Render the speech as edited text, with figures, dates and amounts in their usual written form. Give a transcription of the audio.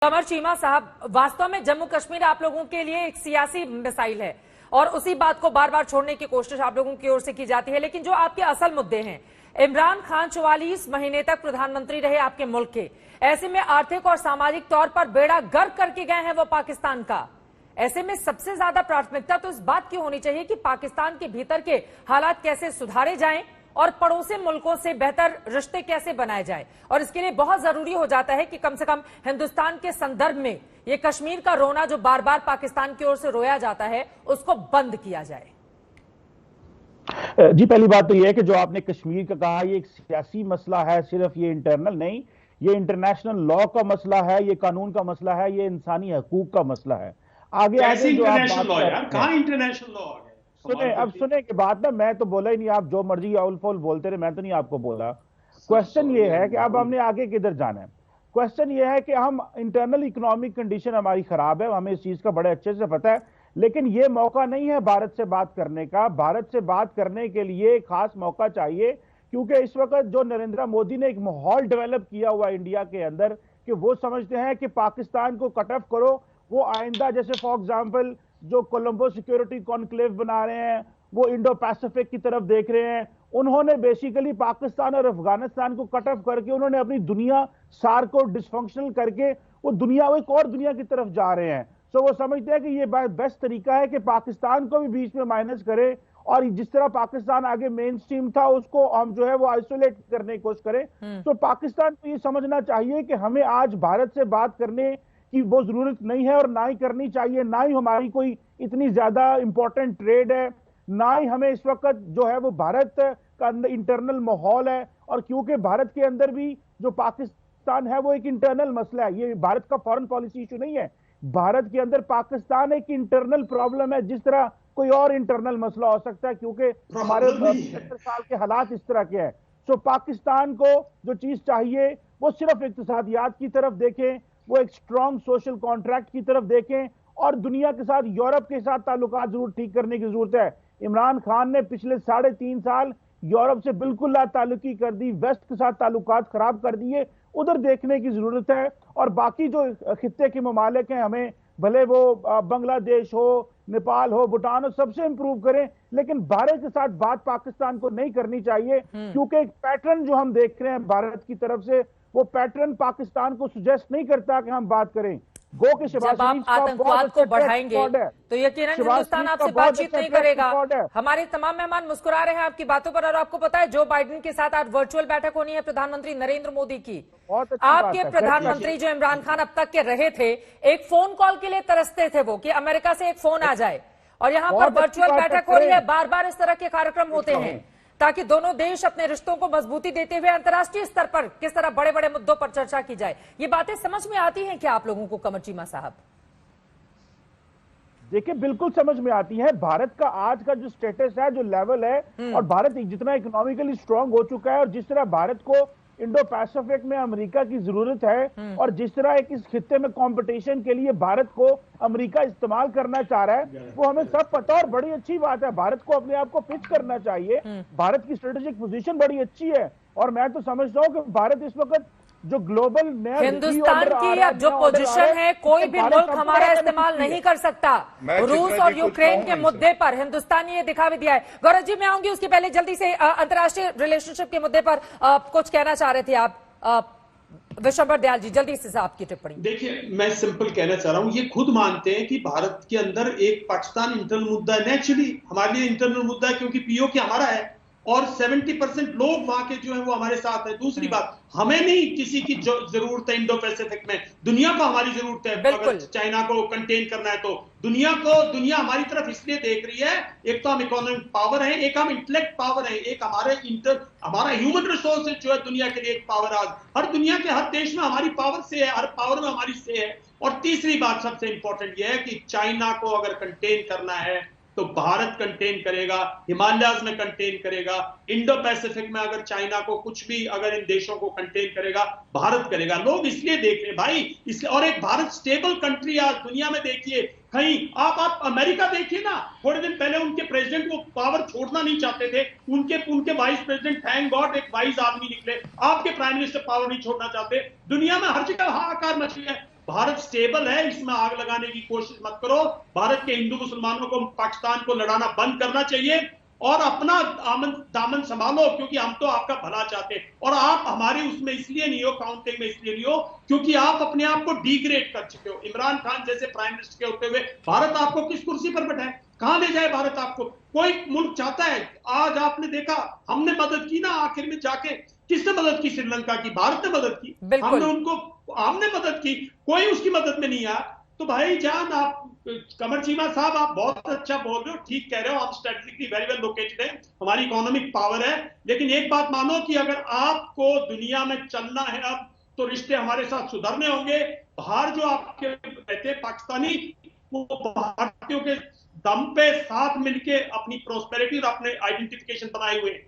कमर चीमा साहब, वास्तव में जम्मू कश्मीर आप लोगों के लिए एक सियासी मिसाइल है और उसी बात को बार बार छोड़ने की कोशिश आप लोगों की ओर से की जाती है। लेकिन जो आपके असल मुद्दे हैं, इमरान खान 44 महीने तक प्रधानमंत्री रहे आपके मुल्क के, ऐसे में आर्थिक और सामाजिक तौर पर बेड़ा गर्क करके गए हैं वो पाकिस्तान का। ऐसे में सबसे ज्यादा प्राथमिकता तो इस बात की होनी चाहिए कि पाकिस्तान के भीतर के हालात कैसे सुधारे जाएं और पड़ोसी मुल्कों से बेहतर रिश्ते कैसे बनाए जाए। और इसके लिए बहुत जरूरी हो जाता है कि कम से कम हिंदुस्तान के संदर्भ में ये कश्मीर का रोना जो बार बार पाकिस्तान की ओर से रोया जाता है, उसको बंद किया जाए। जी, पहली बात तो यह है कि जो आपने कश्मीर का कहा, ये एक सियासी मसला है, सिर्फ ये इंटरनल नहीं, ये इंटरनेशनल लॉ का मसला है, ये कानून का मसला है, ये इंसानी हकूक का मसला है। आगे जो आप इंटरनेशनल लॉ सुने कि बात ना, मैं तो बोला ही नहीं, आप जो मर्जी आउल फौल बोलते रहे, मैं तो नहीं आपको बोला। क्वेश्चन ये है कि अब हमने आगे किधर जाना है। क्वेश्चन ये है कि हम इंटरनल इकोनॉमिक कंडीशन हमारी खराब है, हमें इस चीज का बड़े अच्छे से पता है, लेकिन ये मौका नहीं है भारत से बात करने का। भारत से बात करने के लिए खास मौका चाहिए, क्योंकि इस वक्त जो नरेंद्र मोदी ने एक माहौल डेवलप किया हुआ इंडिया के अंदर कि वो समझते हैं कि पाकिस्तान को कट ऑफ करो, वो आइंदा जैसे फॉर एग्जाम्पल जो कोलंबो सिक्योरिटी कॉन्क्लेव बना रहे हैं, वो इंडो पैसिफिक की तरफ देख रहे हैं। उन्होंने बेसिकली पाकिस्तान और अफगानिस्तान को कट ऑफ करके उन्होंने अपनी दुनिया सार को डिसफंक्शनल करके वो दुनिया, वो एक और दुनिया की तरफ जा रहे हैं। सो वो समझते हैं कि ये बेस्ट तरीका है कि पाकिस्तान को भी बीच में माइनस करे और जिस तरह पाकिस्तान आगे मेन स्ट्रीम था उसको हम जो है वो आइसोलेट करने की कोशिश करें। तो पाकिस्तान को ये समझना चाहिए कि हमें आज भारत से बात करने कि वो जरूरत नहीं है और ना ही करनी चाहिए, ना ही हमारी कोई इतनी ज्यादा इंपॉर्टेंट ट्रेड है, ना ही हमें इस वक्त जो है वो भारत का इंटरनल माहौल है। और क्योंकि भारत के अंदर भी जो पाकिस्तान है वो एक इंटरनल मसला है, ये भारत का फॉरेन पॉलिसी इशू नहीं है। भारत के अंदर पाकिस्तान एक इंटरनल प्रॉब्लम है, जिस तरह कोई और इंटरनल मसला हो सकता है, क्योंकि हमारे 75 साल के हालात इस तरह के हैं। सो पाकिस्तान को जो चीज चाहिए वो सिर्फ इक्तिसादियात की तरफ देखें, वो एक स्ट्रॉन्ग सोशल कॉन्ट्रैक्ट की तरफ देखें और दुनिया के साथ, यूरोप के साथ ताल्लुकात जरूर ठीक करने की जरूरत है। इमरान खान ने पिछले 3.5 साल यूरोप से बिल्कुल लाताल्लुकी कर दी, वेस्ट के साथ ताल्लुकात खराब कर दिए, उधर देखने की जरूरत है। और बाकी जो खित्ते के ममालिक हैं, हमें भले वो बांग्लादेश हो, नेपाल हो, भूटान हो, सबसे इंप्रूव करें, लेकिन भारत के साथ बात पाकिस्तान को नहीं करनी चाहिए, क्योंकि एक पैटर्न जो हम देख रहे हैं भारत की तरफ से, वो पैटर्न पाकिस्तान को सुजेस्ट नहीं करता कि हम बात करें। गो के जब आप आतंकवाद को बढ़ाएंगे तो यकीनन हिंदुस्तान आपसे बातचीत नहीं करेगा। हमारे तमाम मेहमान मुस्कुरा रहे हैं आपकी बातों पर। और आपको पता है जो बाइडेन के साथ आज वर्चुअल बैठक होनी है प्रधानमंत्री नरेंद्र मोदी की। आपके प्रधानमंत्री जो इमरान खान अब तक के रहे थे, एक फोन कॉल के लिए तरसते थे वो कि अमेरिका से एक फोन आ जाए, और यहाँ पर वर्चुअल बैठक हो रही है। बार बार इस तरह के कार्यक्रम होते हैं ताकि दोनों देश अपने रिश्तों को मजबूती देते हुए अंतर्राष्ट्रीय स्तर पर किस तरह बड़े बड़े मुद्दों पर चर्चा की जाए। ये बातें समझ में आती हैं क्या आप लोगों को, कमर चीमा साहब? देखिए, बिल्कुल समझ में आती है। भारत का आज का जो स्टेटस है, जो लेवल है, और भारत जितना इकोनॉमिकली स्ट्रांग हो चुका है, और जिस तरह भारत को इंडो पैसिफिक में अमेरिका की जरूरत है, और जिस तरह एक इस खित्ते में कंपटीशन के लिए भारत को अमेरिका इस्तेमाल करना चाह रहा है, वो हमें सब पता और बड़ी अच्छी बात है। भारत को अपने आप को पिच करना चाहिए। भारत की स्ट्रेटेजिक पोजीशन बड़ी अच्छी है, और मैं तो समझता हूं कि भारत इस वक्त जो ग्लोबल हिंदुस्तान की अब जो पोजीशन है, कोई भी मुल्क हमारा इस्तेमाल नहीं कर सकता। रूस और यूक्रेन के मुद्दे पर हिंदुस्तान ने ये दिखा भी दिया है। गौरव जी, मैं आऊंगी उसके पहले जल्दी से अंतर्राष्ट्रीय रिलेशनशिप के मुद्दे पर कुछ कहना चाह रहे थे आप, विशंबर दयाल जी, जल्दी से आपकी टिप्पणी। देखिए, मैं सिंपल कहना चाह रहा हूं, ये खुद मानते हैं कि भारत के अंदर एक पाकिस्तान इंटरनल मुद्दा है। नेचुरली हमारे लिए इंटरनल मुद्दा है, क्योंकि पीओके हमारा है और 70% लोग वहां के जो है वो हमारे साथ है। दूसरी बात, हमें नहीं किसी की जो जरूरत है इंडो पैसिफिक में, दुनिया को हमारी जरूरत है। अगर चाइना को कंटेन करना है तो दुनिया हमारी तरफ इसलिए देख रही है। एक तो हम इकोनॉमिक पावर है, एक हम इंटेलेक्ट पावर है, एक हमारा ह्यूमन रिसोर्सेज जो है दुनिया के लिए एक पावर। आज हर दुनिया के हर देश में हमारी पावर से है, हर पावर में हमारी से है। और तीसरी बात सबसे इंपॉर्टेंट यह है कि चाइना को अगर कंटेन करना है तो भारत कंटेन करेगा, हिमालयाज में कंटेन करेगा, इंडो पैसिफिक में अगर चाइना को कुछ भी, अगर इन देशों को कंटेन करेगा, भारत करेगा। लोग इसलिए देख रहे भाई, इसलिए। और एक भारत स्टेबल कंट्री आज दुनिया में देखिए, कहीं आप अमेरिका देखिए ना, थोड़े दिन पहले उनके प्रेसिडेंट को पावर छोड़ना नहीं चाहते थे, उनके वाइस प्रेसिडेंट, थैंक गॉड, एक वाइस आदमी निकले। आपके प्राइम मिनिस्टर पावर नहीं छोड़ना चाहते। दुनिया में हर जगह हाहाकार मच गया है। भारत स्टेबल है, इसमें आग लगाने की कोशिश मत करो। भारत के हिंदू मुसलमानों को पाकिस्तान को लड़ाना बंद करना चाहिए और अपना दामन संभालो, क्योंकि हम तो आपका भला चाहते हैं। और आप हमारे उसमें इसलिए नहीं हो, काउंटिंग में इसलिए नहीं हो, क्योंकि आप अपने आप को डिग्रेड कर चुके हो। इमरान खान जैसे प्राइम मिनिस्टर के होते हुए भारत आपको किस कुर्सी पर बैठाए, कहां ले जाए भारत आपको? कोई मुल्क चाहता है? आज आपने देखा, हमने मदद की ना आखिर में जाके, किसने मदद की? श्रीलंका की, भारत ने मदद की। हमने मदद की, कोई उसकी मदद में नहीं आया। तो भाईजान, आप कमर चीमा साहब, आप बहुत अच्छा बोल रहे हो, ठीक कह रहे हो, हम स्ट्रेटेजिकली वेरी वेल लोकेटेड है, हमारी इकोनॉमिक पावर है। लेकिन एक बात मानो कि अगर आपको दुनिया में चलना है अब, तो रिश्ते हमारे साथ सुधरने होंगे। बाहर जो आपके रहते पाकिस्तानी, वो भारतीयों के दम पे साथ मिलके अपनी प्रोस्पेरिटी और अपने आइडेंटिफिकेशन बनाए हुए हैं।